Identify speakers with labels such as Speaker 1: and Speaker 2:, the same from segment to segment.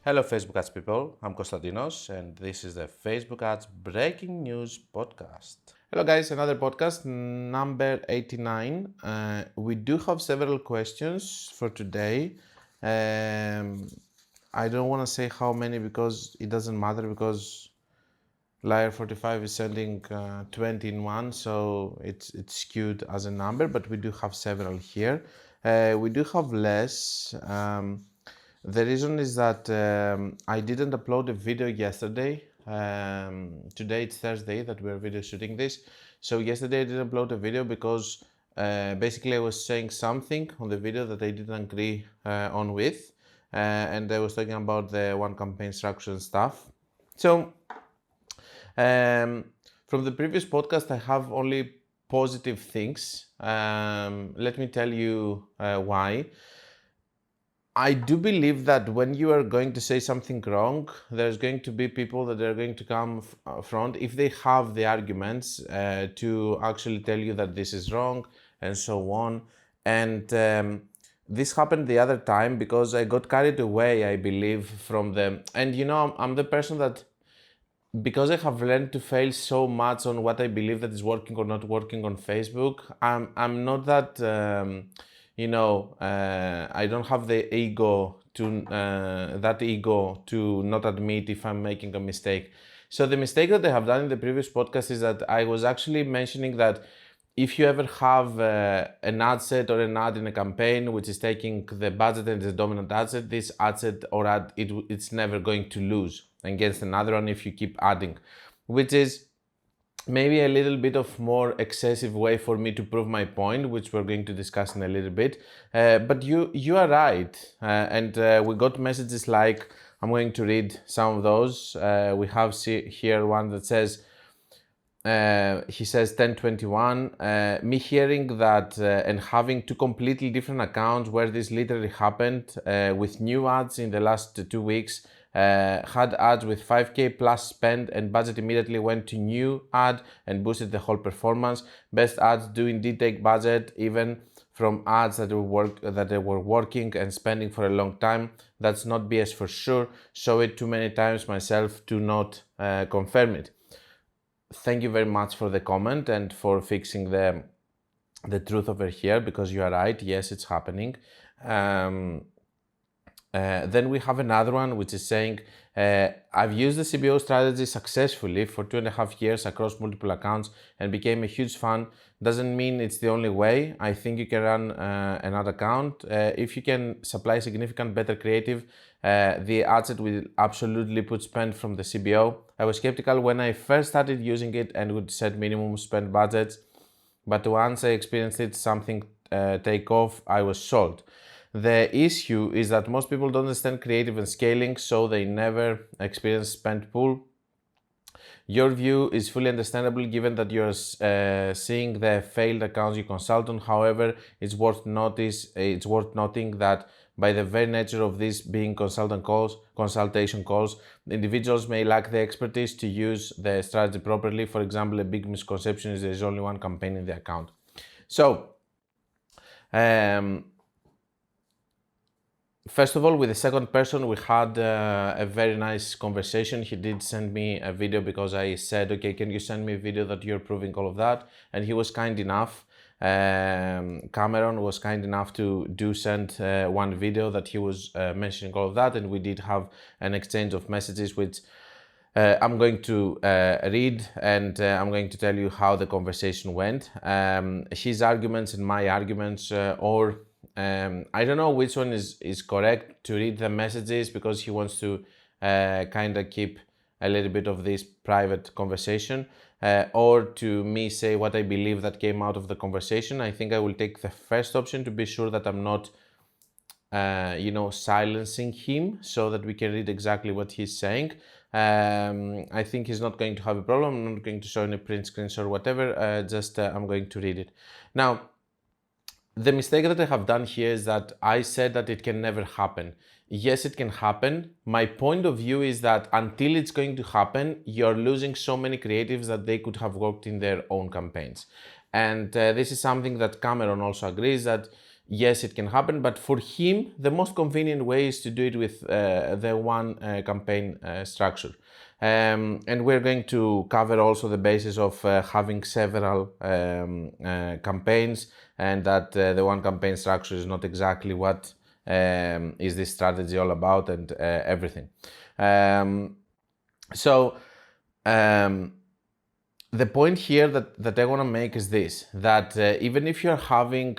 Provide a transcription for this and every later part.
Speaker 1: Hello Facebook ads people, I'm Konstantinos and this is the Facebook ads breaking news podcast. Hello guys, another podcast number 89. We do have several questions for today. I don't want to say how many because it doesn't matter, because Liar45 is sending 20 in one, so it's skewed as a number, but we do have several here. We do have less. The reason is that I didn't upload a video yesterday. Today it's Thursday that we're video shooting this. So yesterday I didn't upload a video because basically I was saying something on the video that I didn't agree on with. And I was talking about the one campaign structure and stuff. So from the previous podcast, I have only positive things. Let me tell you why. I do believe that when you are going to say something wrong, there's going to be people that are going to come front if they have the arguments to actually tell you that this is wrong and so on. And this happened the other time because I got carried away, I believe, from the... And you know, I'm the person that, because I have learned to fail so much on what I believe that is working or not working on Facebook, I'm not that... I don't have the ego to not admit if I'm making a mistake. So the mistake that I have done in the previous podcast is that I was actually mentioning that if you ever have an ad set or an ad in a campaign which is taking the budget and the dominant ad set, this ad set or ad, it's never going to lose against another one if you keep adding, which is maybe a little bit of more excessive way for me to prove my point, which we're going to discuss in a little bit. But you are right. And we got messages like, I'm going to read some of those. We have here one that says, he says 1021, me hearing that and having two completely different accounts where this literally happened with new ads in the last 2 weeks. Had ads with 5k plus spend and budget immediately went to new ad and boosted the whole performance. Best ads do indeed take budget, even from ads that were working and spending for a long time. That's not BS for sure. Show it too many times myself to not confirm it. Thank you very much for the comment and for fixing the truth over here, because you are right. Yes, it's happening. Then we have another one which is saying, I've used the CBO strategy successfully for 2.5 years across multiple accounts and became a huge fan. Doesn't mean it's the only way. I think you can run another account. If you can supply significant better creative, the ad set will absolutely put spend from the CBO. I was skeptical when I first started using it and would set minimum spend budgets, but once I experienced it, something take off, I was sold. The issue is that most people don't understand creative and scaling, so they never experience spend pool. Your view is fully understandable given that you're seeing the failed accounts you consult on. However, it's worth noting that by the very nature of this being consultation calls, individuals may lack the expertise to use the strategy properly. For example, a big misconception is there's only one campaign in the account. So, first of all, with the second person, we had a very nice conversation. He did send me a video because I said, okay, can you send me a video that you're proving all of that? And he was kind enough. Cameron was kind enough to send one video that he was mentioning all of that. And we did have an exchange of messages, which I'm going to read, and I'm going to tell you how the conversation went. His arguments and my arguments, I don't know which one is correct, to read the messages because he wants to kind of keep a little bit of this private conversation, or to me say what I believe that came out of the conversation. I think I will take the first option to be sure that I'm not, silencing him, so that we can read exactly what he's saying. I think he's not going to have a problem. I'm not going to show any print screens or whatever, I'm going to read it. Now, the mistake that I have done here is that I said that it can never happen. Yes, it can happen. My point of view is that until it's going to happen, you're losing so many creatives that they could have worked in their own campaigns. And this is something that Cameron also agrees, that yes, it can happen, but for him, the most convenient way is to do it with the one campaign structure. And we're going to cover also the basis of having several campaigns, and that the one campaign structure is not exactly what is this strategy all about, and everything. The point here that I want to make is this, that even if you're having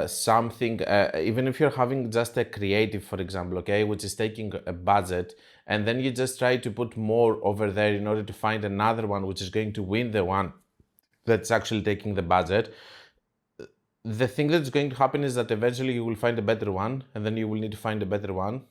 Speaker 1: something, even if you're having just a creative, for example, okay, which is taking a budget, and then you just try to put more over there in order to find another one which is going to win the one that's actually taking the budget, the thing that's going to happen is that eventually you will find a better one, and then you will need to find a better one,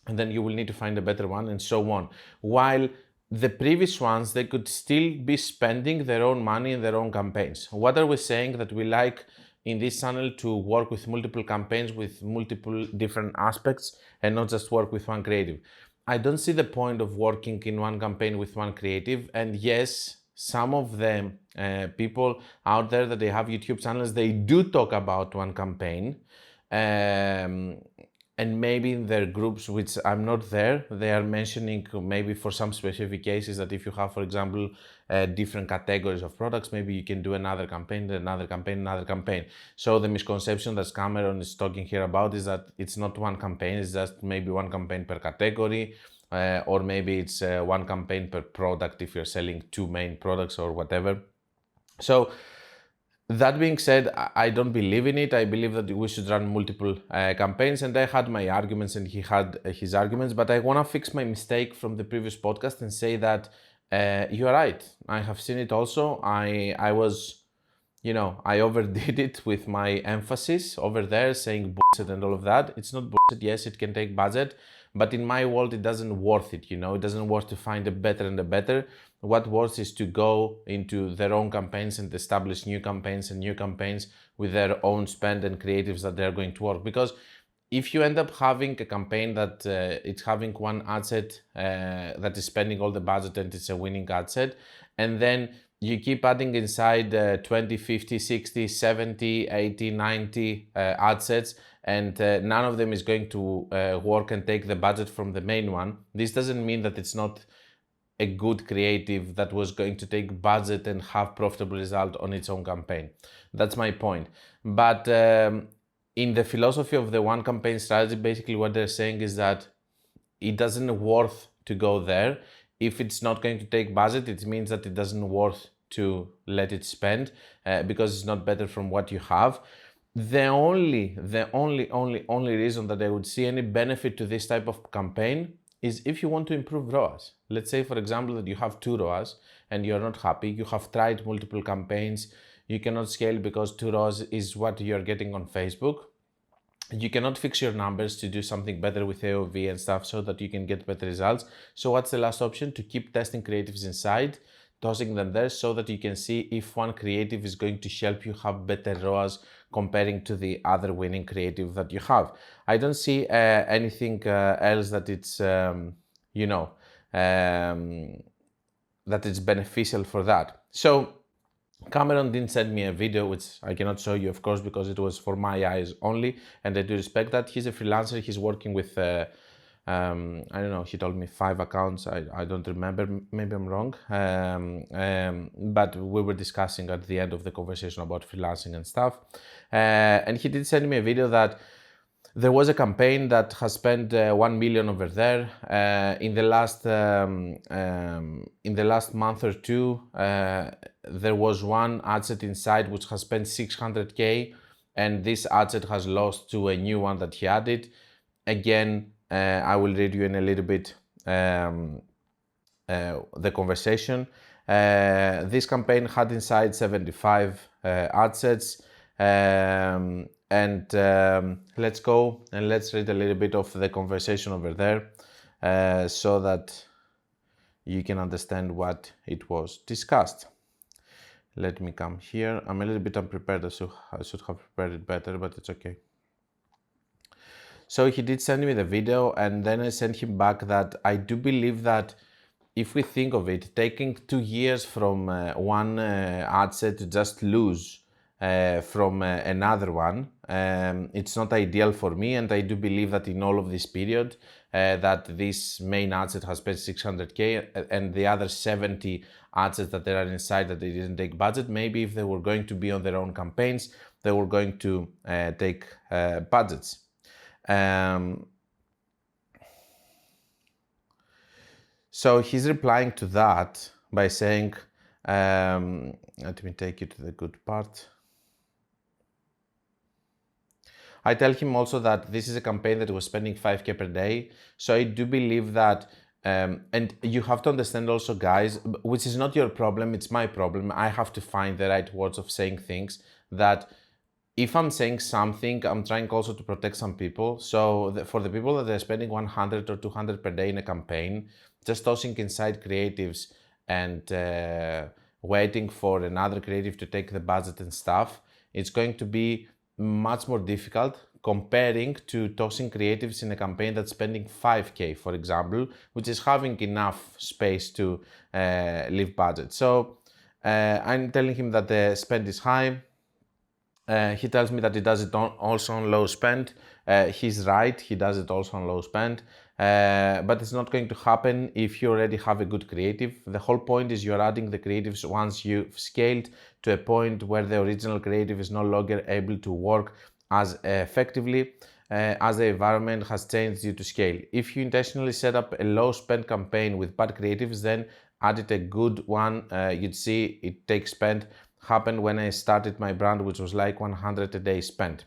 Speaker 1: and then you will need to find a better one, and so on. While the previous ones, they could still be spending their own money in their own campaigns. What are we saying? That we like in this channel to work with multiple campaigns with multiple different aspects and not just work with one creative. I don't see the point of working in one campaign with one creative. And yes, some of them people out there that they have YouTube channels, they do talk about one campaign. And maybe in their groups, which I'm not there, they are mentioning maybe for some specific cases that if you have, for example, different categories of products, maybe you can do another campaign, another campaign, another campaign. So the misconception that Cameron is talking here about is that it's not one campaign, it's just maybe one campaign per category, or maybe it's one campaign per product if you're selling two main products or whatever. So that being said, I don't believe in it. I believe that we should run multiple campaigns, and I had my arguments and he had his arguments, but I want to fix my mistake from the previous podcast and say that you are right. I have seen it also. I was, I overdid it with my emphasis over there, saying bullshit and all of that. It's not bullshit. Yes, it can take budget, but in my world, it doesn't worth it. It doesn't worth to find a better and a better. What works is to go into their own campaigns and establish new campaigns and new campaigns with their own spend and creatives that they're going to work. Because if you end up having a campaign that it's having one ad set that is spending all the budget and it's a winning ad set, and then you keep adding inside 20, 50, 60, 70, 80, 90 ad sets, and none of them is going to work and take the budget from the main one, this doesn't mean that it's not a good creative that was going to take budget and have profitable result on its own campaign. That's my point. But in the philosophy of the one campaign strategy, basically what they're saying is that it doesn't worth to go there. If it's not going to take budget, it means that it doesn't worth to let it spend because it's not better from what you have. The only reason that I would see any benefit to this type of campaign is if you want to improve ROAS. Let's say, for example, that you have 2 ROAS and you're not happy. You have tried multiple campaigns. You cannot scale because 2 ROAS is what you're getting on Facebook. You cannot fix your numbers to do something better with AOV and stuff so that you can get better results. So what's the last option? To keep testing creatives inside, tossing them there so that you can see if one creative is going to help you have better ROAS comparing to the other winning creative that you have. I don't see anything else that it's, that it's beneficial for that. So Cameron didn't send me a video, which I cannot show you, of course, because it was for my eyes only, and I do respect that. He's a freelancer. He's working with I don't know, he told me 5 accounts. I don't remember, maybe I'm wrong. But we were discussing at the end of the conversation about freelancing and stuff. And he did send me a video that there was a campaign that has spent 1 million over there. In the last month or two, there was one ad set inside which has spent 600K, and this ad set has lost to a new one that he added. Again, I will read you in a little bit the conversation. This campaign had inside 75 ad sets. Let's go and let's read a little bit of the conversation over there so that you can understand what it was discussed. Let me come here. I'm a little bit unprepared. I should have prepared it better, but it's okay. So he did send me the video, and then I sent him back that I do believe that if we think of it, taking 2 years from one ad set to just lose from another one. It's not ideal for me, and I do believe that in all of this period that this main ad set has spent 600k and the other 70 ad sets that there are inside that they didn't take budget. Maybe if they were going to be on their own campaigns, they were going to take budgets. So he's replying to that by saying, let me take you to the good part. I tell him also that this is a campaign that was spending 5k per day. So I do believe that, and you have to understand also, guys, which is not your problem, it's my problem. I have to find the right words of saying things, that if I'm saying something, I'm trying also to protect some people. So for the people that are spending 100 or 200 per day in a campaign, just tossing inside creatives and waiting for another creative to take the budget and stuff, it's going to be much more difficult comparing to tossing creatives in a campaign that's spending 5k, for example, which is having enough space to leave budget. So I'm telling him that the spend is high. He tells me that he does it also on low spend. He's right, he does it also on low spend, but it's not going to happen if you already have a good creative. The whole point is you're adding the creatives once you've scaled to a point where the original creative is no longer able to work as effectively as the environment has changed due to scale. If you intentionally set up a low spend campaign with bad creatives, then added a good one, you'd see it takes spend. Happened when I started my brand, which was like 100 a day spent.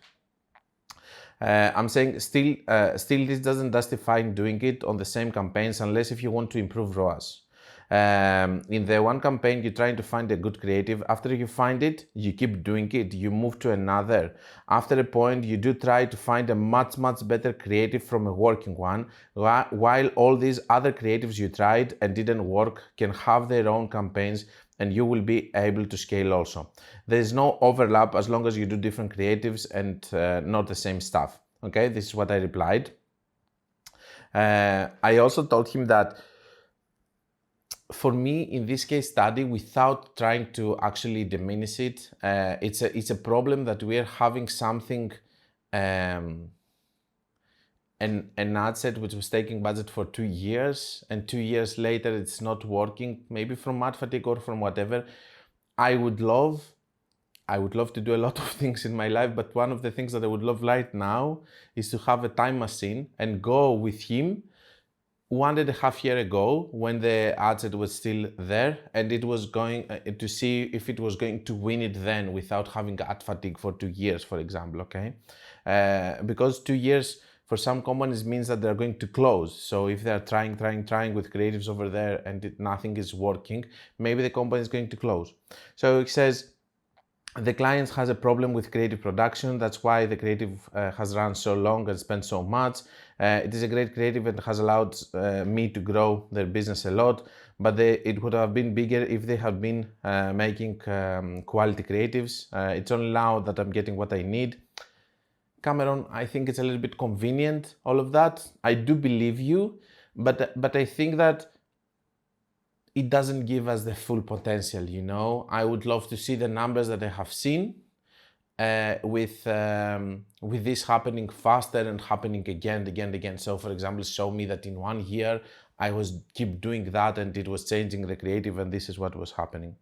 Speaker 1: I'm saying still this doesn't justify doing it on the same campaigns unless if you want to improve ROAS. In the one campaign, you're trying to find a good creative. After you find it, you keep doing it. You move to another. After a point, you do try to find a much better creative from a working one, while all these other creatives you tried and didn't work can have their own campaigns, and you will be able to scale also. There is no overlap as long as you do different creatives and not the same stuff. Okay, this is what I replied. I also told him that for me, in this case study, without trying to actually diminish it, it's a problem that we are having something, an ad set which was taking budget for 2 years, and 2 years later it's not working, maybe from ad fatigue or from whatever. I would love to do a lot of things in my life, but one of the things that I would love right now is to have a time machine and go with him 1.5 years ago when the ad set was still there, and it was going to see if it was going to win it then without having ad fatigue for 2 years, for example, okay? Because 2 years for some companies means that they're going to close. So if they're trying with creatives over there and nothing is working, maybe the company is going to close. So it says, the client has a problem with creative production. That's why the creative has run so long and spent so much. It is a great creative and has allowed me to grow their business a lot, but it would have been bigger if they had been making quality creatives. It's only now that I'm getting what I need. Cameron, I think it's a little bit convenient, all of that. I do believe you, but I think that it doesn't give us the full potential, you know. I would love to see the numbers that I have seen with this happening faster and happening again. So for example, show me that in 1 year I was keep doing that and it was changing the creative and this is what was happening.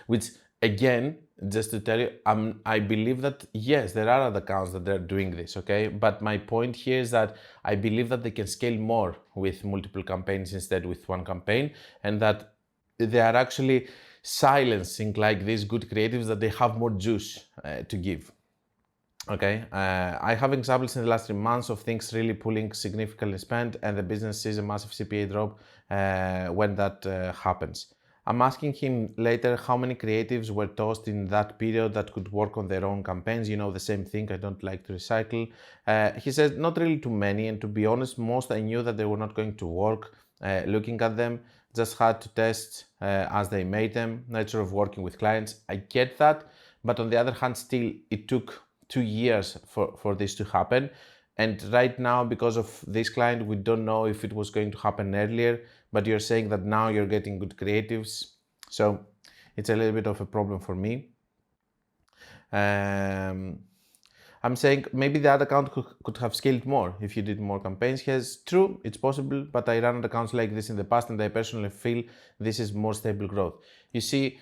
Speaker 1: Which again, just to tell you, I believe that yes, there are other accounts that they're doing this, okay? But my point here is that I believe that they can scale more with multiple campaigns instead with one campaign, and that they are actually silencing like these good creatives that they have more juice to give. Okay, I have examples in the last 3 months of things really pulling significantly spent and the business sees a massive CPA drop when that happens. I'm asking him later how many creatives were tossed in that period that could work on their own campaigns. You know, the same thing, I don't like to recycle. He says not really too many, and to be honest, most I knew that they were not going to work. Looking at them, just had to test as they made them. Nature of working with clients, I get that, but on the other hand, still it took 2 years for this to happen. And right now, because of this client, we don't know if it was going to happen earlier, but you're saying that now you're getting good creatives. So it's a little bit of a problem for me. I'm saying maybe the ad account could have scaled more if you did more campaigns. Yes, true, it's possible, but I ran accounts like this in the past and I personally feel this is more stable growth. You see,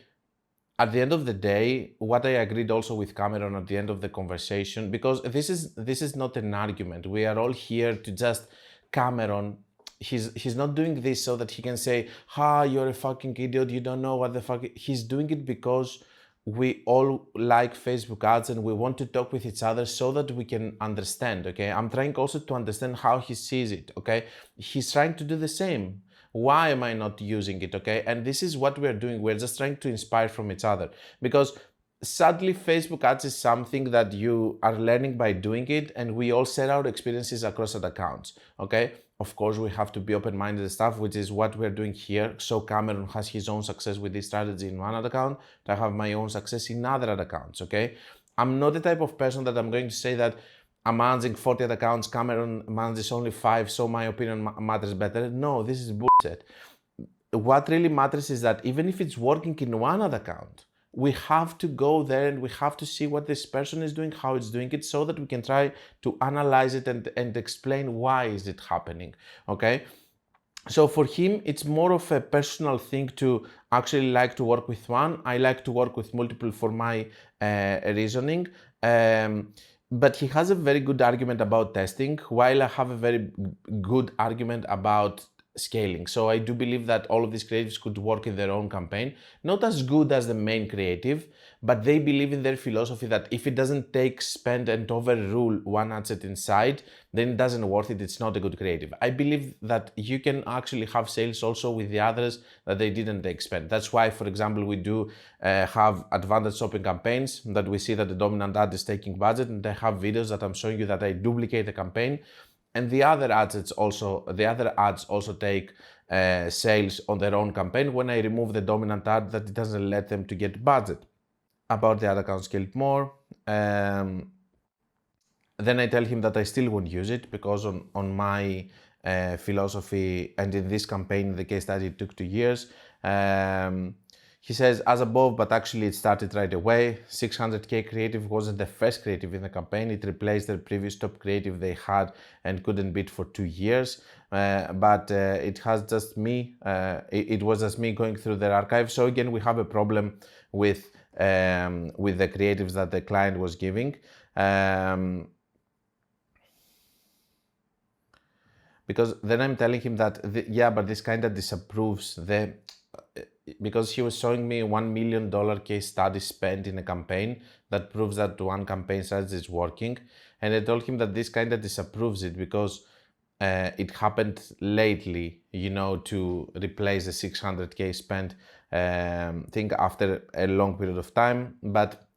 Speaker 1: at the end of the day, what I agreed also with Cameron at the end of the conversation, because this is not an argument. We are all here to just Cameron. He's not doing this so that he can say, "Ha, you're a fucking idiot. You don't know what the fuck." He's doing it because we all like Facebook ads and we want to talk with each other so that we can understand. Okay, I'm trying also to understand how he sees it. Okay, he's trying to do the same. Why am I not using it? Okay, and this is what we're doing. We're just trying to inspire from each other, because sadly Facebook ads is something that you are learning by doing it, and we all share our experiences across ad accounts. Okay, of course we have to be open-minded and stuff, which is what we're doing here. So Cameron has his own success with this strategy in one ad account, I have my own success in other ad accounts. Okay, I'm not the type of person that I'm going to say that I'm managing 40 ad accounts, Cameron manages only 5, so my opinion matters better. No, this is bullshit. What really matters is that even if it's working in one ad account, we have to go there and we have to see what this person is doing, how it's doing it, so that we can try to analyze it and explain why is it happening. Okay, so for him it's more of a personal thing to actually like to work with one. I like to work with multiple for my reasoning, but he has a very good argument about testing, while I have a very good argument about scaling. So I do believe that all of these creatives could work in their own campaign, not as good as the main creative, but they believe in their philosophy that if it doesn't take spend and overrule one ad set inside, then it doesn't worth it, it's not a good creative. I believe that you can actually have sales also with the others that they didn't take spend. That's why, for example, we do have advantage shopping campaigns that we see that the dominant ad is taking budget, and I have videos that I'm showing you that I duplicate the campaign, and the other ads also take sales on their own campaign when I remove the dominant ad that it doesn't let them to get budget. About the ad account scaled more, then I tell him that I still won't use it because on my philosophy, and in this campaign, the case study took 2 years. He says, as above, but actually it started right away. 600K creative wasn't the first creative in the campaign. It replaced the previous top creative they had and couldn't beat for 2 years. But it was just me going through their archive. So again, we have a problem with the creatives that the client was giving. Because then I'm telling him that, but this kind of disapproves because he was showing me $1 million case study spent in a campaign that proves that one campaign strategy is working. And I told him that this kind of disapproves it because it happened lately, to replace the 600K spent thing after a long period of time. But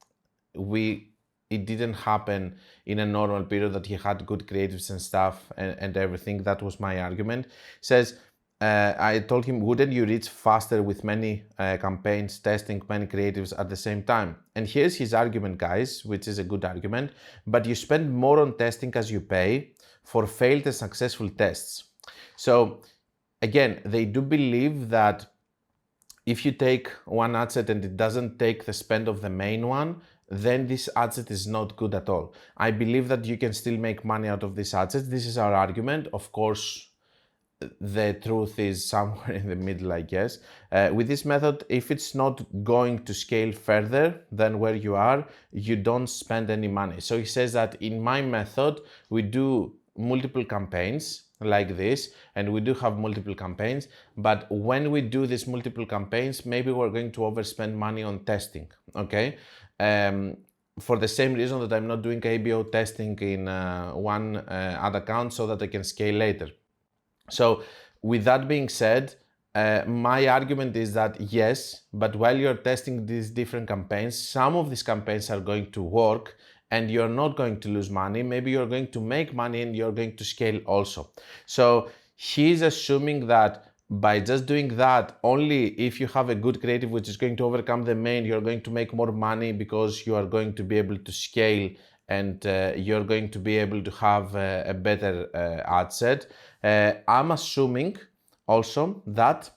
Speaker 1: it didn't happen in a normal period that he had good creatives and stuff and everything. That was my argument. Says, I told him, wouldn't you reach faster with many campaigns, testing many creatives at the same time? And here's his argument, guys, which is a good argument, but you spend more on testing as you pay for failed and successful tests. So again, they do believe that if you take one ad set and it doesn't take the spend of the main one, then this ad set is not good at all. I believe that you can still make money out of this ad set. This is our argument. Of course, the truth is somewhere in the middle, I guess. With this method, if it's not going to scale further than where you are, you don't spend any money. So he says that in my method, we do multiple campaigns like this, and we do have multiple campaigns, but when we do these multiple campaigns, maybe we're going to overspend money on testing, okay? For the same reason that I'm not doing ABO testing in one ad account so that I can scale later. So with that being said, my argument is that yes, but while you're testing these different campaigns, some of these campaigns are going to work and you're not going to lose money. Maybe you're going to make money and you're going to scale also. So he's assuming that by just doing that, only if you have a good creative which is going to overcome the main, you're going to make more money because you are going to be able to scale and you're going to be able to have a better ad set. I'm assuming also that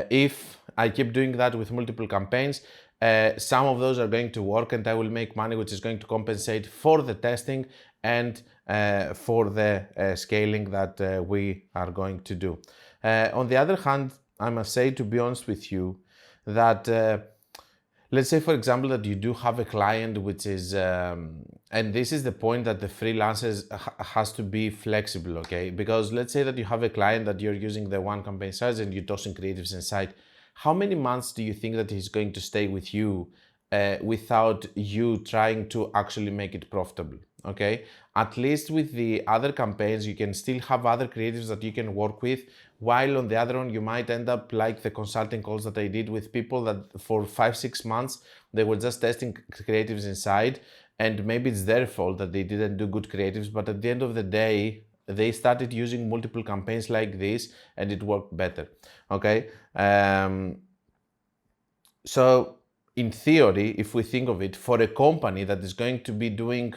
Speaker 1: if I keep doing that with multiple campaigns, some of those are going to work and I will make money, which is going to compensate for the testing and for the scaling that we are going to do. On the other hand, I must say, to be honest with you, that let's say, for example, that you do have a client which is, and this is the point that the freelancers has to be flexible, okay? Because let's say that you have a client that you're using the one campaign strategy and you're tossing creatives inside. How many months do you think that he's going to stay with you without you trying to actually make it profitable? Okay, at least with the other campaigns, you can still have other creatives that you can work with, while on the other one, you might end up like the consulting calls that I did with people that for 5-6 months, they were just testing creatives inside, and maybe it's their fault that they didn't do good creatives, but at the end of the day, they started using multiple campaigns like this and it worked better. Okay, so in theory, if we think of it, for a company that is going to be doing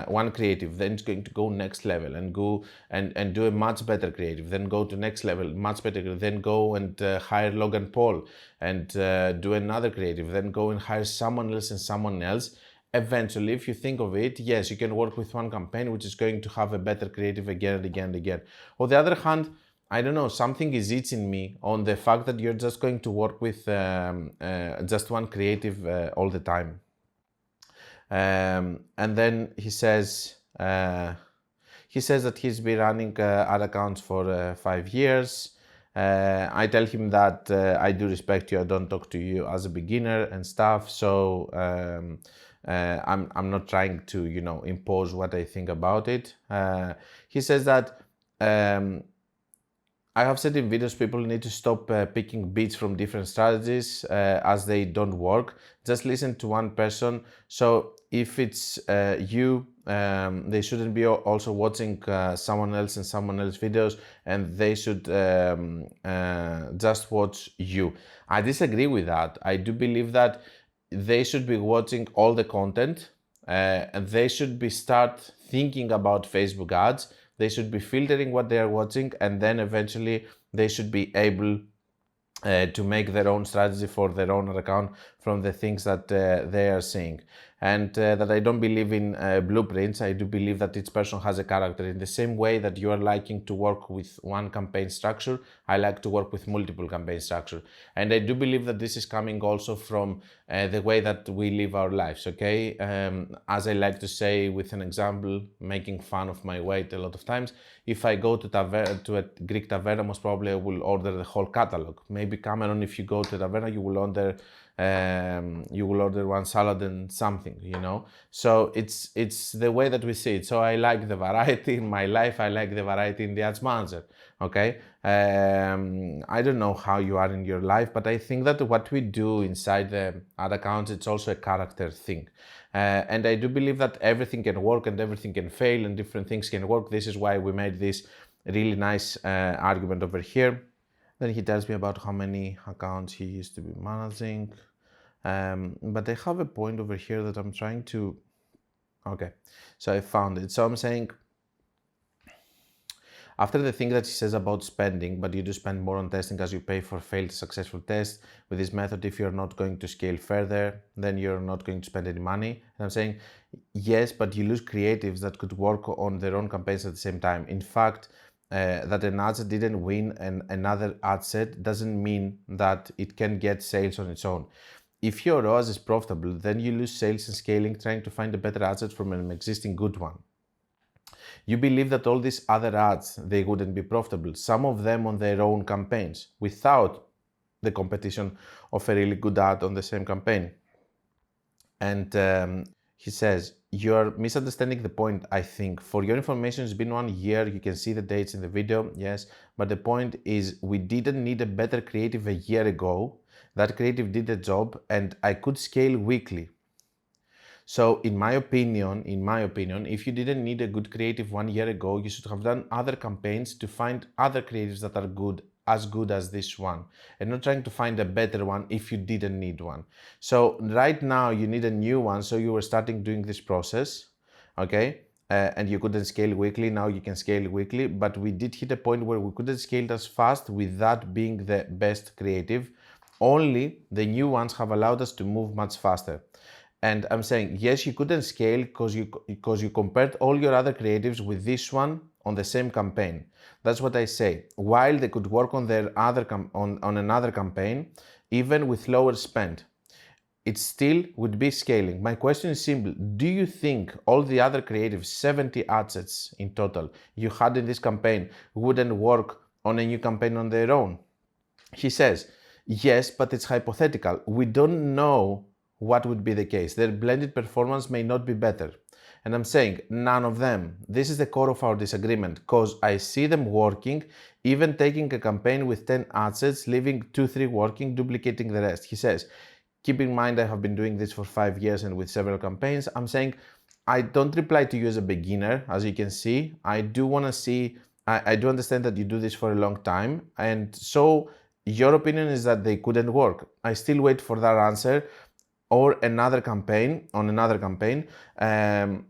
Speaker 1: one creative, then it's going to go next level and go and do a much better creative, then go to next level, much better, then go and hire Logan Paul and do another creative, then go and hire someone else and someone else. Eventually, if you think of it, yes, you can work with one campaign which is going to have a better creative again and again and again. On the other hand, I don't know, something is itching me on the fact that you're just going to work with just one creative all the time. And then he says that he's been running ad accounts for 5 years. I tell him that I do respect you, I don't talk to you as a beginner and stuff, so I'm not trying to, impose what I think about it. He says that I have said in videos people need to stop picking beats from different strategies as they don't work. Just listen to one person. So if it's you, they shouldn't be also watching someone else and someone else's videos, and they should just watch you. I disagree with that. I do believe that they should be watching all the content and they should be start thinking about Facebook ads. They should be filtering what they are watching, and then eventually they should be able to make their own strategy for their own account from the things that they are seeing. And that I don't believe in blueprints. I do believe that each person has a character. In the same way that you are liking to work with one campaign structure, I like to work with multiple campaign structure. And I do believe that this is coming also from the way that we live our lives, okay? As I like to say with an example, making fun of my weight a lot of times, if I go to a Greek taverna, most probably I will order the whole catalog. Maybe Cameron, if you go to taverna, you will order one salad and something, So it's the way that we see it. So I like the variety in my life. I like the variety in the ads manager. Okay. I don't know how you are in your life, but I think that what we do inside the ad accounts, it's also a character thing. And I do believe that everything can work and everything can fail and different things can work. This is why we made this really nice argument over here. Then he tells me about how many accounts he used to be managing. But I have a point over here that I'm trying to... Okay, so I found it. So I'm saying, after the thing that he says about spending, but you do spend more on testing as you pay for failed successful tests. With this method, if you're not going to scale further, then you're not going to spend any money. And I'm saying, yes, but you lose creatives that could work on their own campaigns at the same time. In fact, that an ad set didn't win and another ad set doesn't mean that it can get sales on its own. If your ROAS is profitable, then you lose sales and scaling trying to find a better ad set from an existing good one. You believe that all these other ads, they wouldn't be profitable, some of them on their own campaigns, without the competition of a really good ad on the same campaign. And he says, you're misunderstanding the point, I think. For your information, it's been 1 year. You can see the dates in the video, yes. But the point is, we didn't need a better creative a year ago. That creative did the job and I could scale weekly. So in my opinion, if you didn't need a good creative 1 year ago, you should have done other campaigns to find other creatives that are good as this one, and not trying to find a better one if you didn't need one. So right now you need a new one, so you were starting doing this process, okay? And you couldn't scale weekly. Now you can scale weekly, but we did hit a point where we couldn't scale as fast with that being the best creative. Only the new ones have allowed us to move much faster. And I'm saying, yes, you couldn't scale because you compared all your other creatives with this one on the same campaign. That's what I say. While they could work on their on another campaign, even with lower spend, it still would be scaling. My question is simple. Do you think all the other creatives, 70 assets in total, you had in this campaign wouldn't work on a new campaign on their own? He says, yes, but it's hypothetical. We don't know what would be the case. Their blended performance may not be better. And I'm saying, none of them. This is the core of our disagreement, because I see them working, even taking a campaign with 10 assets, leaving 2-3 working, duplicating the rest. He says, keep in mind, I have been doing this for 5 years and with several campaigns. I'm saying, I don't reply to you as a beginner, as you can see. I do want to see, I do understand that you do this for a long time. And so your opinion is that they couldn't work. I still wait for that answer or another campaign, on another campaign. And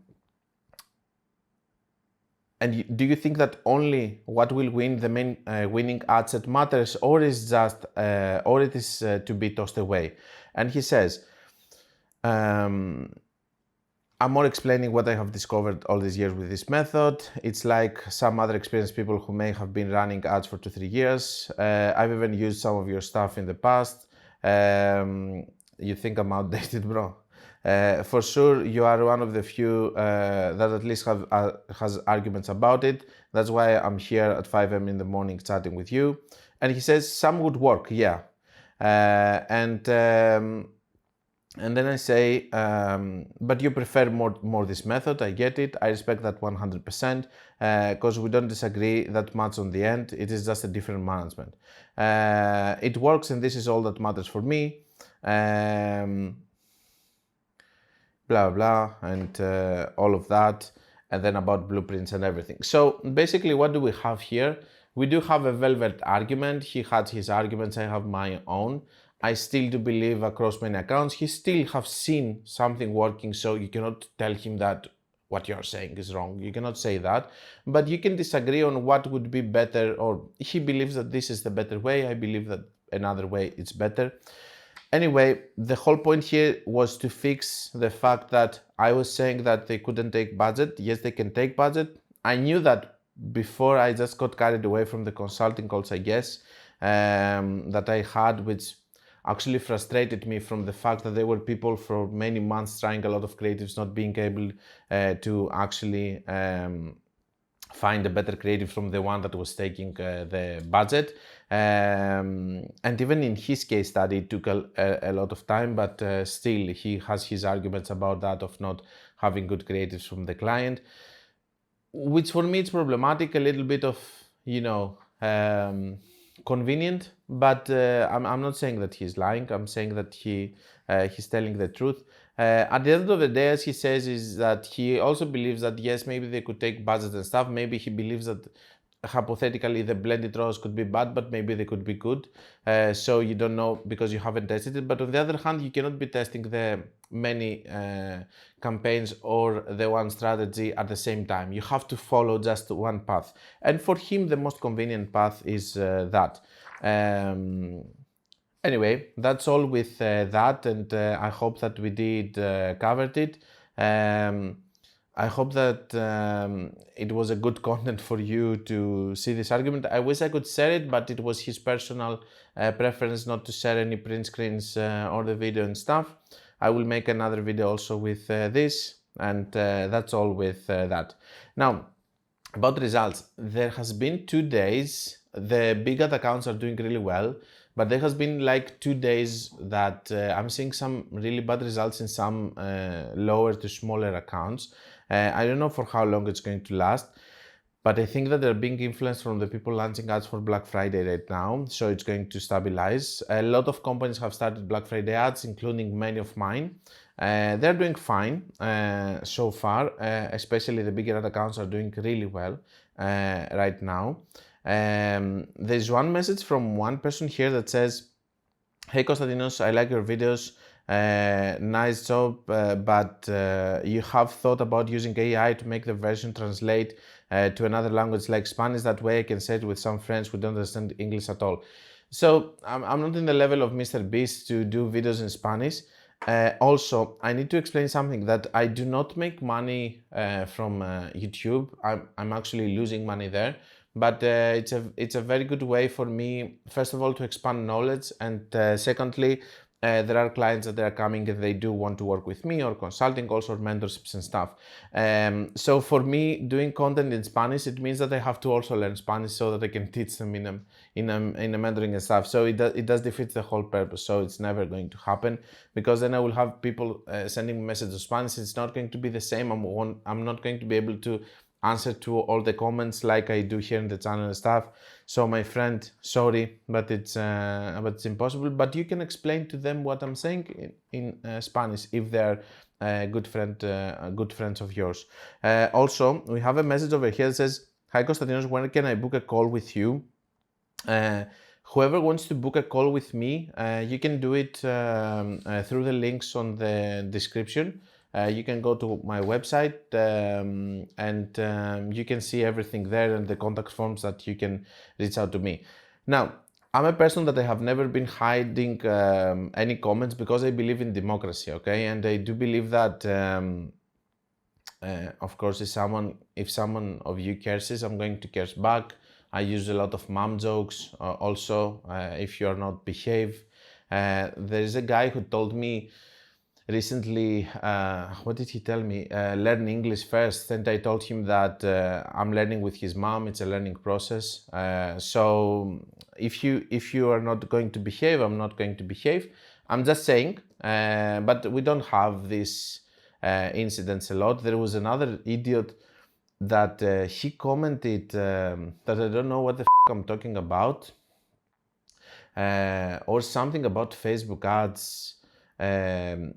Speaker 1: do you think that only what will win the main winning ad set matters, or is just or it is to be tossed away? And he says, I'm more explaining what I have discovered all these years with this method. It's like some other experienced people who may have been running ads for 2-3 years. I've even used some of your stuff in the past. You think I'm outdated, bro? For sure, you are one of the few that at least has arguments about it. That's why I'm here at 5 a.m. in the morning chatting with you. And he says some would work, yeah. And then I say, but you prefer more this method. I get it. I respect that 100%, because we don't disagree that much on the end. It is just a different management. It works, and this is all that matters for me. Blah, blah, and all of that, and then about blueprints and everything. So basically, what do we have here? We do have a velvet argument. He had his arguments, I have my own. I still do believe across many accounts, he still have seen something working, so you cannot tell him that what you're saying is wrong. You cannot say that, but you can disagree on what would be better, or he believes that this is the better way. I believe that another way is better. Anyway, the whole point here was to fix the fact that I was saying that they couldn't take budget. Yes, they can take budget. I knew that before. I just got carried away from the consulting calls, I guess, that I had, which actually frustrated me from the fact that there were people for many months trying a lot of creatives, not being able to actually find a better creative from the one that was taking the budget. And even in his case study, it took a lot of time, but still he has his arguments about that, of not having good creatives from the client, which for me it's problematic, a little bit of, convenient, but I'm not saying that he's lying. I'm saying that he's telling the truth. At the end of the day, as he says, is that he also believes that yes, maybe they could take budget and stuff. Maybe he believes that hypothetically the blended ROAS could be bad, but maybe they could be good. So you don't know because you haven't tested it. But on the other hand, you cannot be testing the many campaigns or the one strategy at the same time. You have to follow just one path. And for him, the most convenient path is that. Anyway, that's all with that, and I hope that we did covered it. I hope that it was a good content for you to see this argument. I wish I could share it, but it was his personal preference not to share any print screens or the video and stuff. I will make another video also with this, and that's all with that. Now, about results, there has been 2 days. The big ad accounts are doing really well, but there has been like 2 days that I'm seeing some really bad results in some lower to smaller accounts. I don't know for how long it's going to last, but I think that they're being influenced from the people launching ads for Black Friday right now, so it's going to stabilize. A lot of companies have started Black Friday ads, including many of mine. They're doing fine so far, especially the bigger ad accounts are doing really well right now. There's one message from one person here that says, "Hey Konstantinos, I like your videos. Nice job, but you have thought about using AI to make the version translate to another language like Spanish. That way I can say it with some friends who don't understand English at all." So I'm not in the level of Mr. Beast to do videos in Spanish. Also, I need to explain something that I do not make money from YouTube. I'm actually losing money there, but it's a very good way for me, first of all, to expand knowledge, and secondly, there are clients that are coming and they do want to work with me or consulting also, or mentorships and stuff. So for me, doing content in Spanish, it means that I have to also learn Spanish so that I can teach them in a mentoring and stuff. So it does defeat the whole purpose. So it's never going to happen, because then I will have people sending me messages in Spanish. It's not going to be the same. I'm not going to be able to answer to all the comments like I do here in the channel and stuff. So my friend, sorry, but it's impossible. But you can explain to them what I'm saying in Spanish if they're good friends of yours. Also, we have a message over here that says, "Hi Konstantinos, when can I book a call with you?" Whoever wants to book a call with me, you can do it through the links on the description. You can go to my website and you can see everything there and the contact forms that you can reach out to me. Now, I'm a person that I have never been hiding any comments, because I believe in democracy, okay? And I do believe that, of course, if someone of you curses, I'm going to curse back. I use a lot of mom jokes also, if you are not behave. There is a guy who told me recently, what did he tell me? Learn English first. And I told him that I'm learning with his mom. It's a learning process. So if you are not going to behave, I'm not going to behave. I'm just saying, but we don't have these incidents a lot. There was another idiot that he commented that I don't know what the I'm talking about, or something about Facebook ads.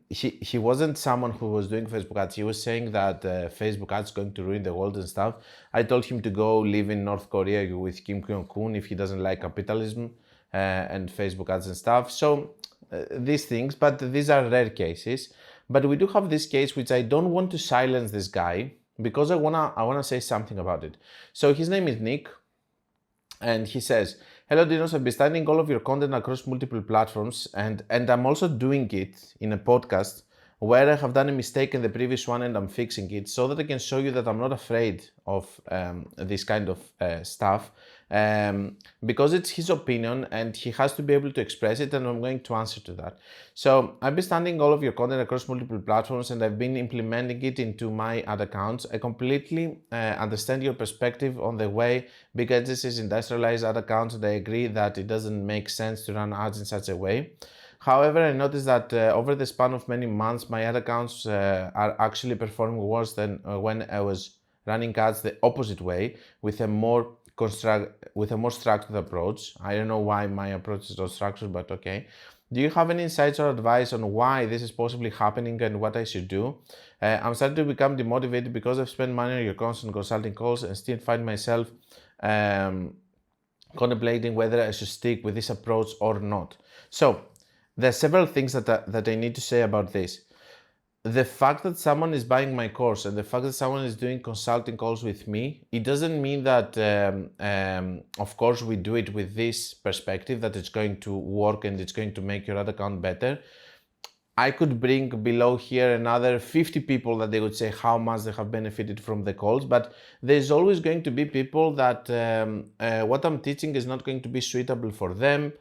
Speaker 1: He wasn't someone who was doing Facebook ads. He was saying that Facebook ads going to ruin the world and stuff. I told him to go live in North Korea with Kim Jong-un if he doesn't like capitalism and Facebook ads and stuff. So these things, but these are rare cases. But we do have this case which I don't want to silence this guy, because I wanna say something about it. So his name is Nick, and he says, "Hello Dinos, I've been studying all of your content across multiple platforms, and I'm also doing it in a podcast where I have done a mistake in the previous one and I'm fixing it, so that I can show you that I'm not afraid of this kind of stuff, because it's his opinion and he has to be able to express it, and I'm going to answer to that. So I've been studying all of your content across multiple platforms and I've been implementing it into my ad accounts. I completely understand your perspective on the way big agencies industrialize ad accounts, and I agree that it doesn't make sense to run ads in such a way. However, I noticed that over the span of many months, my ad accounts are actually performing worse than when I was running ads the opposite way, with a more structured approach. I don't know why my approach is not structured, but okay. Do you have any insights or advice on why this is possibly happening and what I should do? I'm starting to become demotivated because I've spent money on your constant consulting calls and still find myself contemplating whether I should stick with this approach or not. So there are several things that I need to say about this. The fact that someone is buying my course and the fact that someone is doing consulting calls with me, it doesn't mean that, of course, we do it with this perspective that it's going to work and it's going to make your ad account better. I could bring below here another 50 people that they would say how much they have benefited from the calls, but there's always going to be people that what I'm teaching is not going to be suitable for them.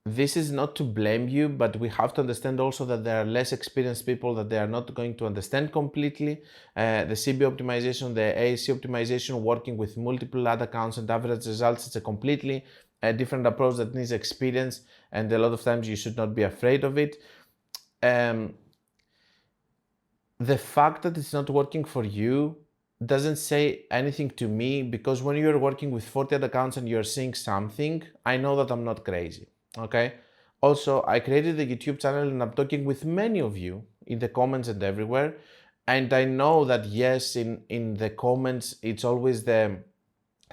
Speaker 1: This is not to blame you, but we have to understand also that there are less experienced people that they are not going to understand completely. The CB optimization, the AAC optimization, working with multiple ad accounts and average results, it's a completely different approach that needs experience, and a lot of times you should not be afraid of it. The fact that it's not working for you doesn't say anything to me, because when you're working with 40 ad accounts and you're seeing something, I know that I'm not crazy. Okay. Also, I created a YouTube channel and I'm talking with many of you in the comments and everywhere. And I know that yes, in the comments, it's always the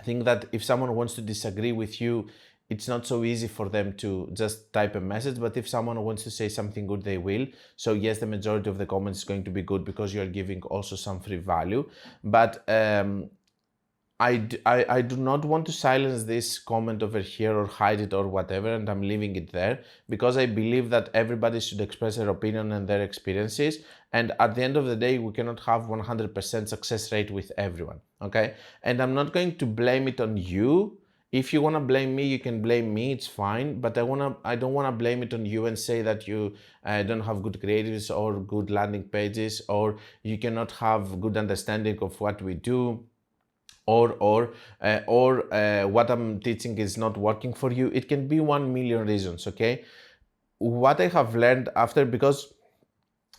Speaker 1: thing that if someone wants to disagree with you, it's not so easy for them to just type a message. But if someone wants to say something good, they will. So yes, the majority of the comments is going to be good because you're giving also some free value. But I do not want to silence this comment over here or hide it or whatever, and I'm leaving it there because I believe that everybody should express their opinion and their experiences. And at the end of the day, we cannot have 100% success rate with everyone, okay? And I'm not going to blame it on you. If you want to blame me, you can blame me, it's fine. But I don't want to blame it on you and say that you don't have good creatives or good landing pages, or you cannot have good understanding of what we do, or what I'm teaching is not working for you. It can be 1 million reasons, okay? What I have learned after, because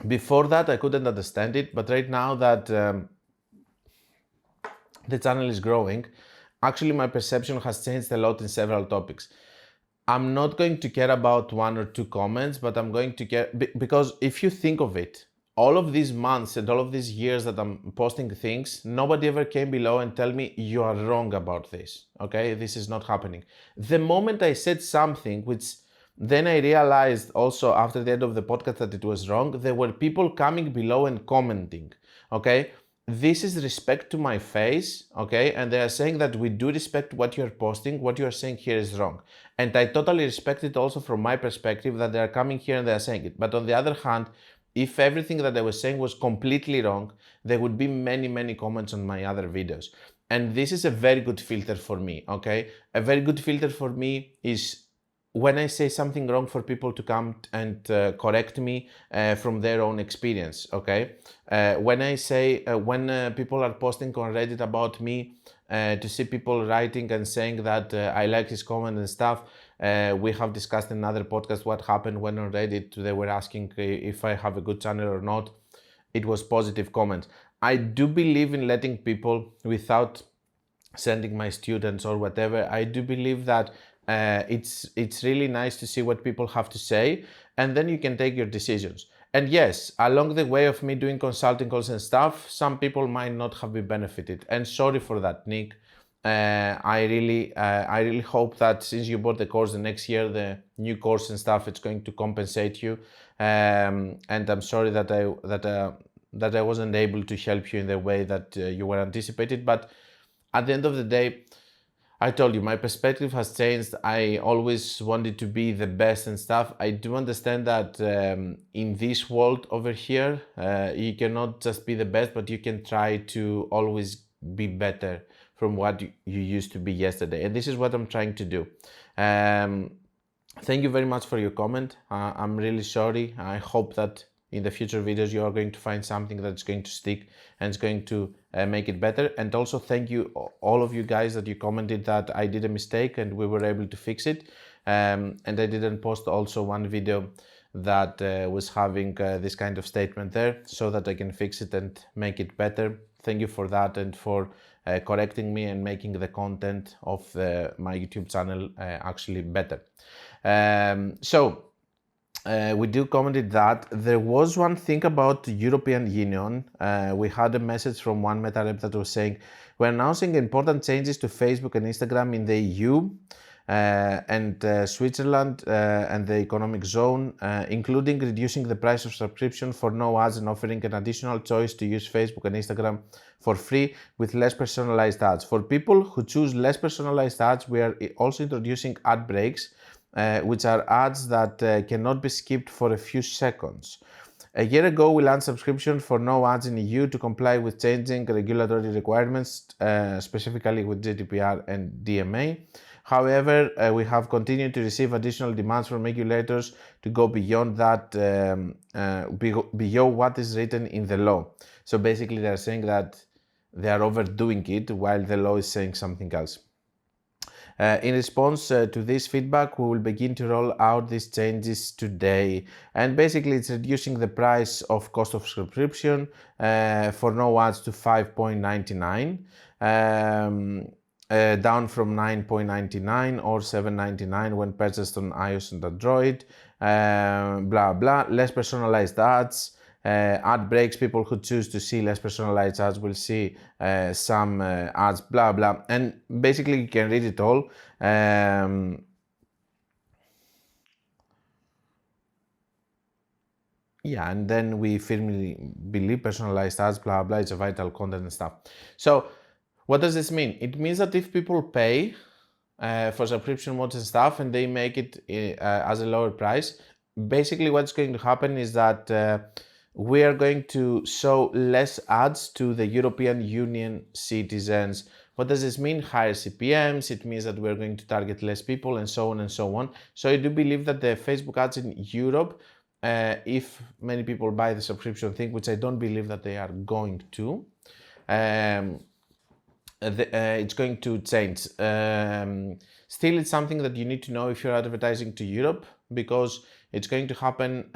Speaker 1: before that I couldn't understand it, but right now that the channel is growing, actually my perception has changed a lot in several topics. I'm not going to care about 1 or 2 comments, but I'm going to care because if you think of it, all of these months and all of these years that I'm posting things, nobody ever came below and tell me you are wrong about this, okay? This is not happening. The moment I said something, which then I realized also after the end of the podcast that it was wrong, there were people coming below and commenting, okay? This is respect to my face, okay? And they are saying that we do respect what you're posting, what you're saying here is wrong. And I totally respect it also from my perspective that they are coming here and they are saying it. But on the other hand, if everything that I was saying was completely wrong, there would be many, many comments on my other videos. And this is a very good filter for me, okay? A very good filter for me is when I say something wrong, for people to come and correct me from their own experience, okay? When I say, when people are posting on Reddit about me, to see people writing and saying that I like his comment and stuff, we have discussed in another podcast what happened when on Reddit they were asking if I have a good channel or not. It was positive comments. I do believe in letting people, without sending my students or whatever, I do believe that it's really nice to see what people have to say, and then you can take your decisions. And yes, along the way of me doing consulting calls and stuff, some people might not have been benefited, and sorry for that, Nick. I really hope that since you bought the course, the next year the new course and stuff, it's going to compensate you. And I'm sorry that I wasn't able to help you in the way that you were anticipated. But at the end of the day, I told you, my perspective has changed. I always wanted to be the best and stuff. I do understand that in this world over here, you cannot just be the best, but you can try to always be better from what you used to be yesterday. And this is what I'm trying to do. Thank you very much for your comment. I'm really sorry. I hope that in the future videos you are going to find something that's going to stick and it's going to make it better. And also thank you all of you guys that you commented that I did a mistake and we were able to fix it. And I didn't post also one video that was having this kind of statement there, so that I can fix it and make it better. Thank you for that and for correcting me and making the content of my YouTube channel actually better. We do commented that there was one thing about the European Union. We had a message from one meta rep that was saying, we're announcing important changes to Facebook and Instagram in the EU and Switzerland and the economic zone, including reducing the price of subscription for no ads and offering an additional choice to use Facebook and Instagram for free with less personalized ads. For people who choose less personalized ads, we are also introducing ad breaks, which are ads that cannot be skipped for a few seconds. A year ago, we launched subscription for no ads in EU to comply with changing regulatory requirements, specifically with GDPR and DMA. However, we have continued to receive additional demands from regulators to go beyond that, beyond what is written in the law. So basically, they are saying that they are overdoing it while the law is saying something else. In response to this feedback, we will begin to roll out these changes today. And basically, it's reducing the price of cost of subscription for no ads to 5.99, down from 9.99 or 7.99 when purchased on iOS and Android. Blah blah. Less personalized ads. Ad breaks, people who choose to see less personalized ads will see some ads, blah blah, and basically you can read it all. Yeah, and then we firmly believe personalized ads, blah blah, it's a vital content and stuff. So What does this mean? It means that if people pay for subscription modes and stuff and they make it as a lower price, basically what's going to happen is that we are going to show less ads to the European Union citizens. What does this mean? Higher CPMs. It means that we're going to target less people and so on and so on. So I do believe that the Facebook ads in Europe, if many people buy the subscription thing, which I don't believe that they are going to, it's going to change. Still, it's something that you need to know if you're advertising to Europe, because it's going to happen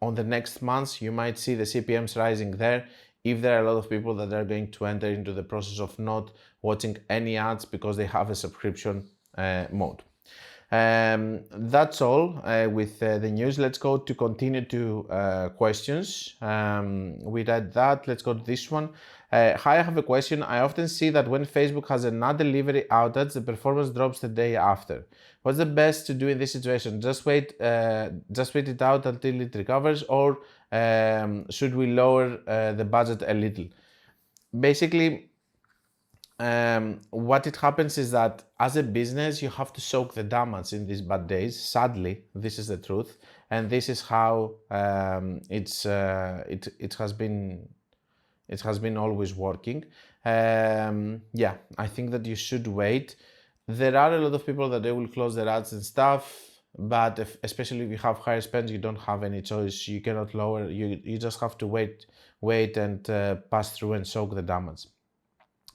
Speaker 1: on the next months. You might see the CPMs rising there if there are a lot of people that are going to enter into the process of not watching any ads because they have a subscription mode. That's all with the news. Let's go to continue to questions. We read that. Let's go to this one. Hi, I have a question. I often see that when Facebook has an ad delivery outage, the performance drops the day after. What's the best to do in this situation? Just wait it out until it recovers, or should we lower the budget a little? Basically, what it happens is that as a business, you have to soak the damage in these bad days. Sadly, this is the truth, and this is how it has been always working. Yeah, I think that you should wait. There are a lot of people that they will close their ads and stuff, but especially if you have higher spends, you don't have any choice. You cannot lower. You just have to wait and pass through and soak the damage.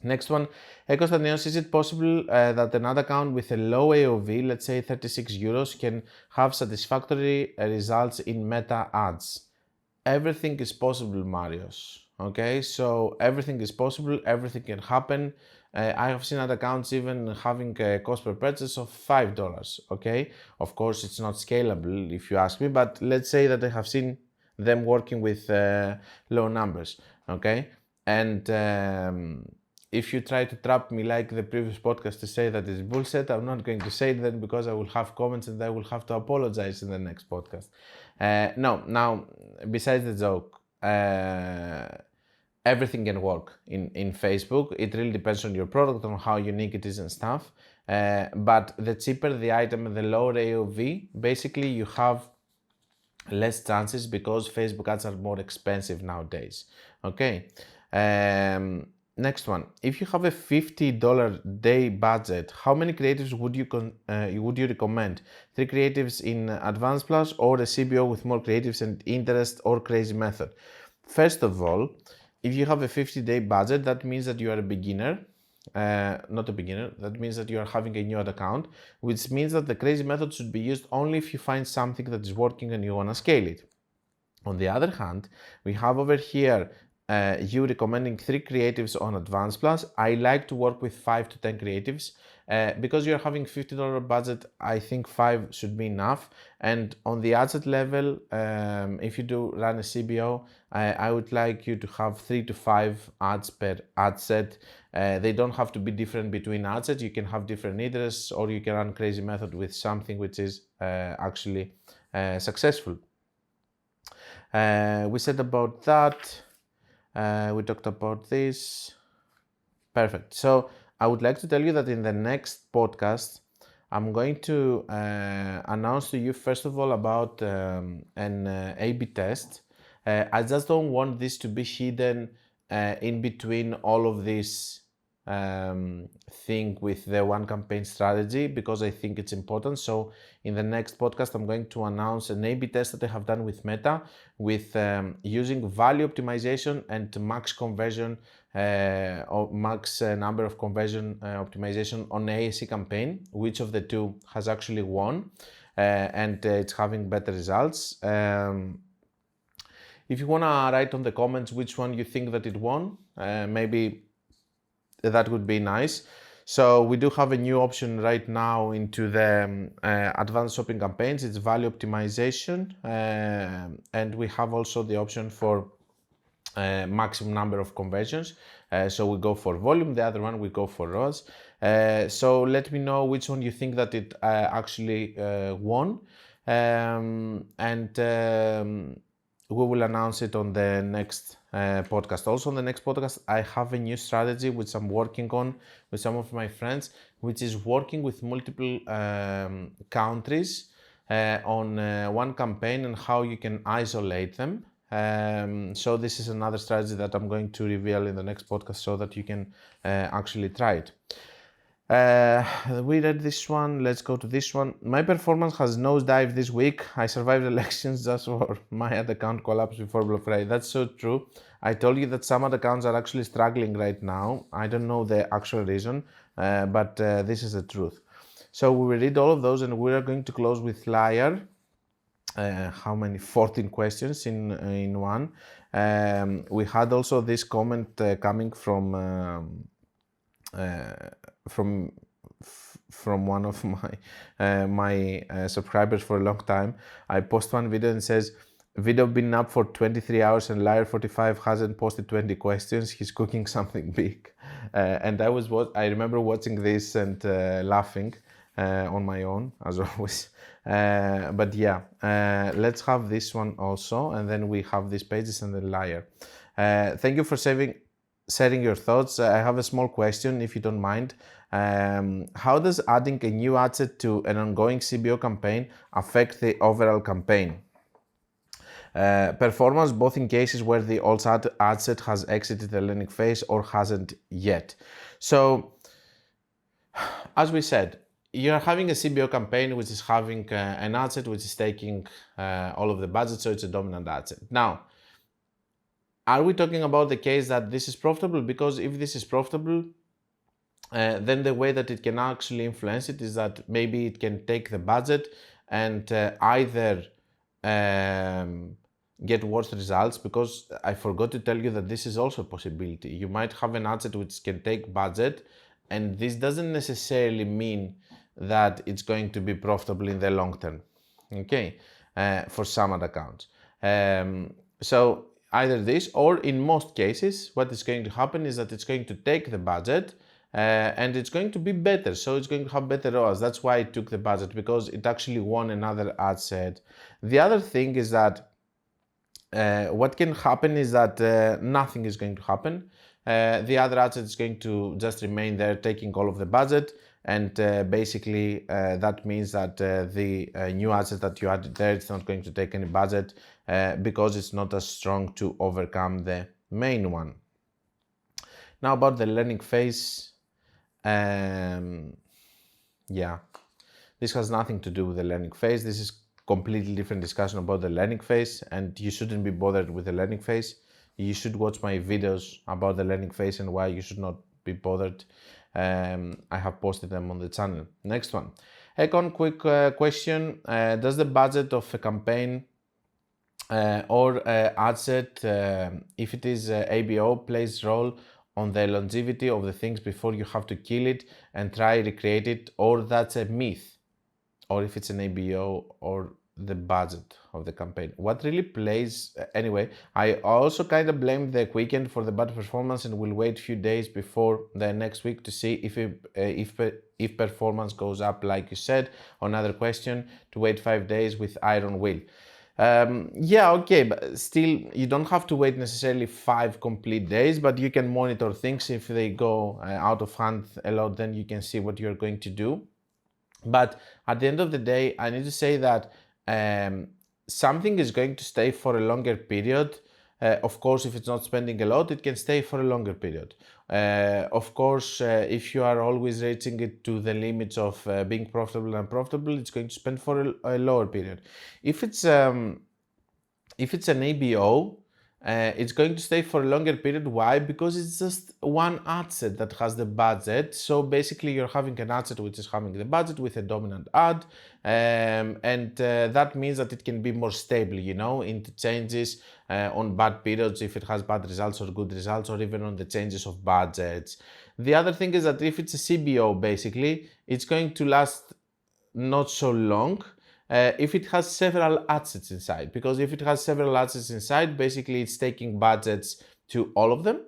Speaker 1: Next one, Konstantinos, is it possible that an ad account with a low AOV, let's say 36 euros, can have satisfactory results in meta ads? Everything is possible, Marios. Okay, so everything is possible, everything can happen. I have seen ad accounts even having a cost per purchase of $5. Okay, of course it's not scalable if you ask me, but let's say that I have seen them working with low numbers. Okay, and if you try to trap me like the previous podcast to say that it's bullshit, I'm not going to say it then, because I will have comments and I will have to apologize in the next podcast. No, now, besides the joke, everything can work in Facebook. It really depends on your product, on how unique it is and stuff. But the cheaper the item and the lower AOV, basically you have less chances because Facebook ads are more expensive nowadays. Okay. Next one. If you have a $50 day budget, how many creatives would you recommend? 3 creatives in Advanced Plus, or a CBO with more creatives and interest, or crazy method? First of all, if you have a 50-day budget, that means that you are a beginner. Not a beginner, that means that you are having a new ad account, which means that the crazy method should be used only if you find something that is working and you want to scale it. On the other hand, we have over here you recommending 3 creatives on Advanced Plus. I like to work with 5 to 10 creatives. Because you're having $50 budget, I think 5 should be enough. And on the ad set level, if you do run a CBO, I would like you to have 3 to 5 ads per ad set. They don't have to be different between ad sets. You can have different interests, or you can run crazy method with something which is actually successful. We said about that. We talked about this. Perfect. So I would like to tell you that in the next podcast, I'm going to announce to you, first of all, about an A/B test. I just don't want this to be hidden in between all of this thing with the one campaign strategy, because I think it's important. So in the next podcast, I'm going to announce an A/B test that I have done with Meta, with using value optimization and max conversion or max number of conversion optimization on ASC campaign. Which of the two has actually won, and it's having better results. If you want to write on the comments which one you think that it won, maybe that would be nice. So we do have a new option right now into the advanced shopping campaigns. It's value optimization, and we have also the option for maximum number of conversions. So we go for volume, the other one we go for ROAS. So let me know which one you think that it actually won, and we will announce it on the next podcast. Also, on the next podcast, I have a new strategy which I'm working on with some of my friends, which is working with multiple countries on one campaign and how you can isolate them. So this is another strategy that I'm going to reveal in the next podcast so that you can actually try it. We read this one, let's go to this one. My performance has nosedived this week. I survived elections just for my ad account collapsed before Black Friday. That's so true. I told you that some ad accounts are actually struggling right now. I don't know the actual reason, but this is the truth. So we will read all of those and we are going to close with liar. How many? 14 questions in one. We had also this comment coming from one of my subscribers for a long time. I post one video and says, video been up for 23 hours and liar 45 hasn't posted 20 questions. He's cooking something big. And I remember watching this and laughing on my own, as always. But yeah, let's have this one also, and then we have these pages and the liar. Thank you for sharing your thoughts. I have a small question, if you don't mind. How does adding a new ad set to an ongoing CBO campaign affect the overall campaign? Performance, both in cases where the old ad set has exited the landing phase or hasn't yet. So, as we said, you're having a CBO campaign which is having an ad set which is taking all of the budget, so it's a dominant ad set. Now, are we talking about the case that this is profitable? Because if this is profitable, then the way that it can actually influence it is that maybe it can take the budget and either get worse results, because I forgot to tell you that this is also a possibility. You might have an ad set which can take budget, and this doesn't necessarily mean that it's going to be profitable in the long term, okay, for some ad accounts. So either this, or in most cases, what is going to happen is that it's going to take the budget and it's going to be better. So it's going to have better ROAS. That's why it took the budget, because it actually won another ad set. The other thing is that what can happen is that nothing is going to happen. The other ad set is going to just remain there, taking all of the budget. And basically that means that the new ad set that you added there, it's not going to take any budget because it's not as strong to overcome the main one. Now about the learning phase, yeah, this has nothing to do with the learning phase. This is completely different discussion about the learning phase, and you shouldn't be bothered with the learning phase. You should watch my videos about the learning phase and why you should not be bothered. I have posted them on the channel. Next one. Econ, quick question. Does the budget of a campaign or ad set, if it is ABO, plays role on the longevity of the things before you have to kill it and try recreate it, or that's a myth? Or if it's an ABO or the budget of the campaign, what really plays? Anyway, I also kind of blame the weekend for the bad performance and will wait a few days before the next week to see if performance goes up, like you said. Another question, to wait 5 days with iron will. Yeah, okay, but still you don't have to wait necessarily 5 complete days, but you can monitor things. If they go out of hand a lot, then you can see what you're going to do. But at the end of the day, I need to say that something is going to stay for a longer period. Of course, if it's not spending a lot, it can stay for a longer period. Of course, if you are always reaching it to the limits of being profitable and unprofitable, it's going to spend for a lower period. If it's an ABO, it's going to stay for a longer period. Why? Because it's just one ad set that has the budget. So basically you're having an ad set which is having the budget with a dominant ad, and that means that it can be more stable, you know, into changes on bad periods, if it has bad results or good results, or even on the changes of budgets. The other thing is that if it's a CBO, basically it's going to last not so long. If it has several assets inside, because if it has several assets inside, basically it's taking budgets to all of them.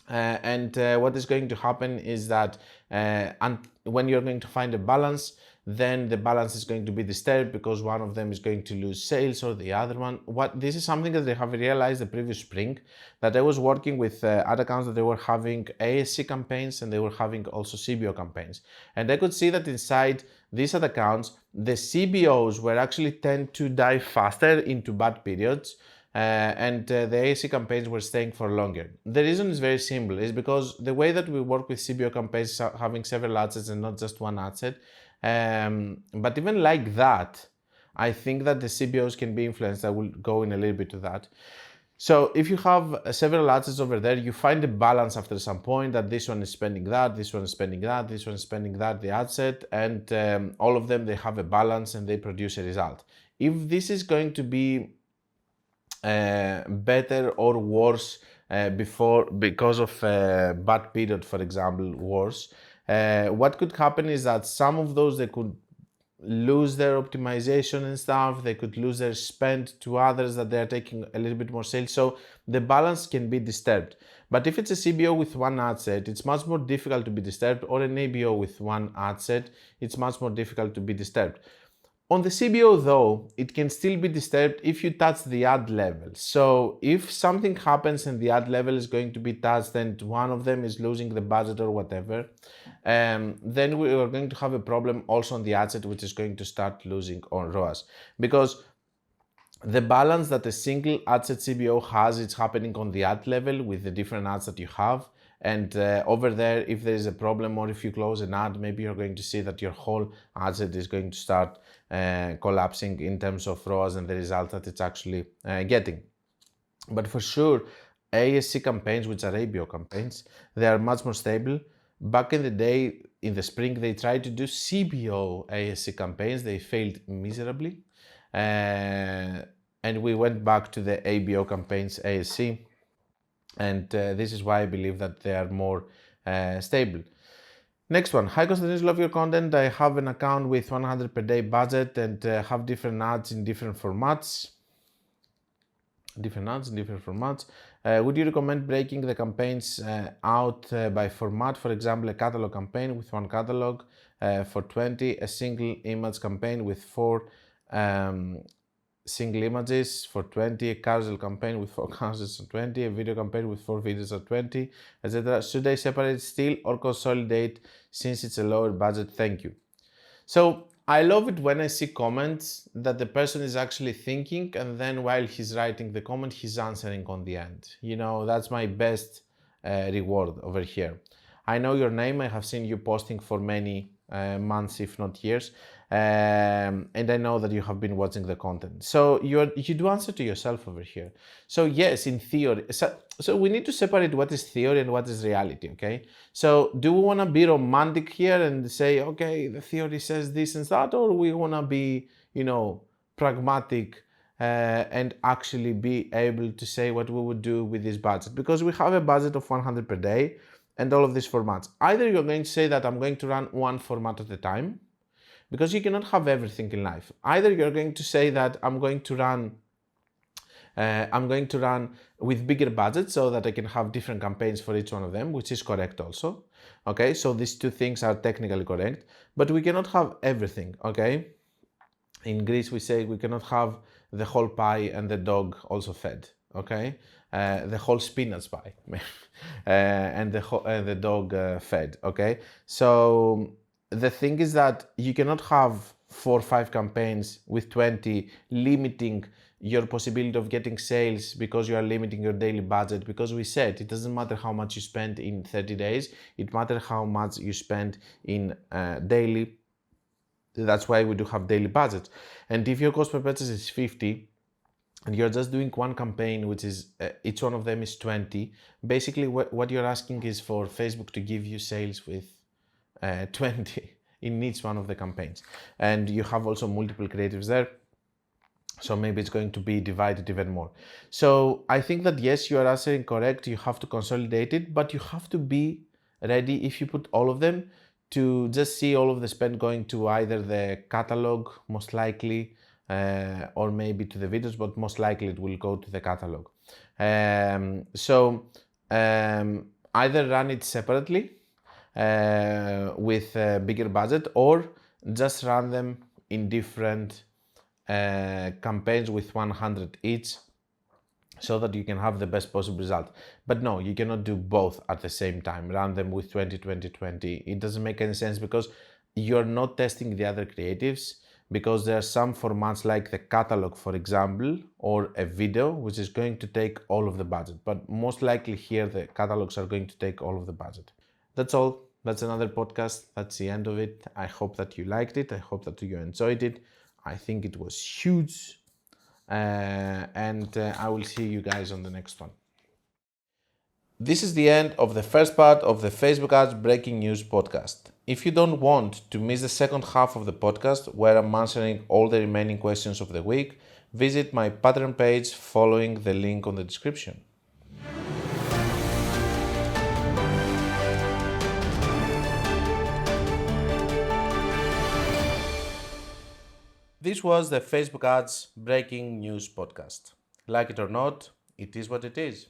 Speaker 1: What is going to happen is that when you're going to find a balance, then the balance is going to be disturbed because one of them is going to lose sales or the other one. This is something that I have realized the previous spring, that I was working with ad accounts that they were having ASC campaigns and they were having also CBO campaigns. And I could see that inside these ad accounts, the CBOs were actually tend to die faster into bad periods. The AC campaigns were staying for longer. The reason is very simple, is because the way that we work with CBO campaigns is having several ad sets and not just one ad set. But even like that, I think that the CBOs can be influenced. I will go in a little bit to that. So if you have several ad sets over there, you find a balance after some point that this one is spending that, this one is spending that, this one is spending that, the ad set, and all of them, they have a balance and they produce a result. If this is going to be better or worse because of bad period, for example, worse, what could happen is that some of those, they could lose their optimization and stuff, they could lose their spend to others that they are taking a little bit more sales, so the balance can be disturbed. But if it's a CBO with one ad set, it's much more difficult to be disturbed, or an ABO with one ad set, it's much more difficult to be disturbed. On the CBO though, it can still be disturbed if you touch the ad level. So if something happens and the ad level is going to be touched and one of them is losing the budget or whatever, then we are going to have a problem also on the ad set, which is going to start losing on ROAS. Because the balance that a single ad set CBO has, it's happening on the ad level with the different ads that you have. And over there, if there is a problem or if you close an ad, maybe you're going to see that your whole ad set is going to start collapsing in terms of ROAS and the result that it's actually getting. But for sure, ASC campaigns, which are ABO campaigns, they are much more stable. Back in the day, in the spring, they tried to do CBO ASC campaigns. They failed miserably. And we went back to the ABO campaigns ASC. And this is why I believe that they are more stable. Next one. Hi Konstantinos, love your content. I have an account with 100 per day budget and have different ads in different formats. Would you recommend breaking the campaigns out by format? For example, a catalog campaign with one catalog for 20, a single image campaign with 4 single images for 20, a carousel campaign with 4 carousels for 20, a video campaign with 4 videos at 20, etc. Should I separate still or consolidate since it's a lower budget? Thank you. So I love it when I see comments that the person is actually thinking and then while he's writing the comment, he's answering on the end. You know, that's my best reward over here. I know your name. I have seen you posting for many months, if not years. And I know that you have been watching the content. So you do answer to yourself over here. So yes, in theory, so we need to separate what is theory and what is reality, okay? So do we want to be romantic here and say, okay, the theory says this and that, or we want to be, you know, pragmatic and actually be able to say what we would do with this budget? Because we have a budget of 100 per day and all of these formats. Either you're going to say that I'm going to run one format at a time, because you cannot have everything in life. Either you're going to say that I'm going to run with bigger budgets so that I can have different campaigns for each one of them, which is correct also. Okay, so these two things are technically correct, but we cannot have everything, okay? In Greece, we say we cannot have the whole pie and the dog also fed, okay? The whole spinach pie and the dog fed, okay? So the thing is that you cannot have 4 or 5 campaigns with 20, limiting your possibility of getting sales because you are limiting your daily budget. Because we said it doesn't matter how much you spend in 30 days, it matters how much you spend in daily. That's why we do have daily budgets. And if your cost per purchase is 50, and you're just doing one campaign, which is each one of them is 20, basically what you're asking is for Facebook to give you sales with 20 in each one of the campaigns. And you have also multiple creatives there, so maybe it's going to be divided even more. So I think that yes, you are answering correct. You have to consolidate it, but you have to be ready, if you put all of them, to just see all of the spend going to either the catalog, most likely, or maybe to the videos, but most likely it will go to the catalog. either run it separately with a bigger budget, or just run them in different campaigns with 100 each, so that you can have the best possible result. But no, you cannot do both at the same time. Run them with 20, 20, 20. It doesn't make any sense, because you're not testing the other creatives, because there are some formats like the catalog, for example, or a video, which is going to take all of the budget. But most likely here, the catalogs are going to take all of the budget. That's all. That's another podcast. That's the end of it. I hope that you liked it. I hope that you enjoyed it. I think it was huge. And I will see you guys on the next one. This is the end of the first part of the Facebook Ads Breaking News podcast. If you don't want to miss the second half of the podcast, where I'm answering all the remaining questions of the week, visit my Patreon page following the link on the description. This was the Facebook Ads Breaking News podcast. Like it or not, it is what it is.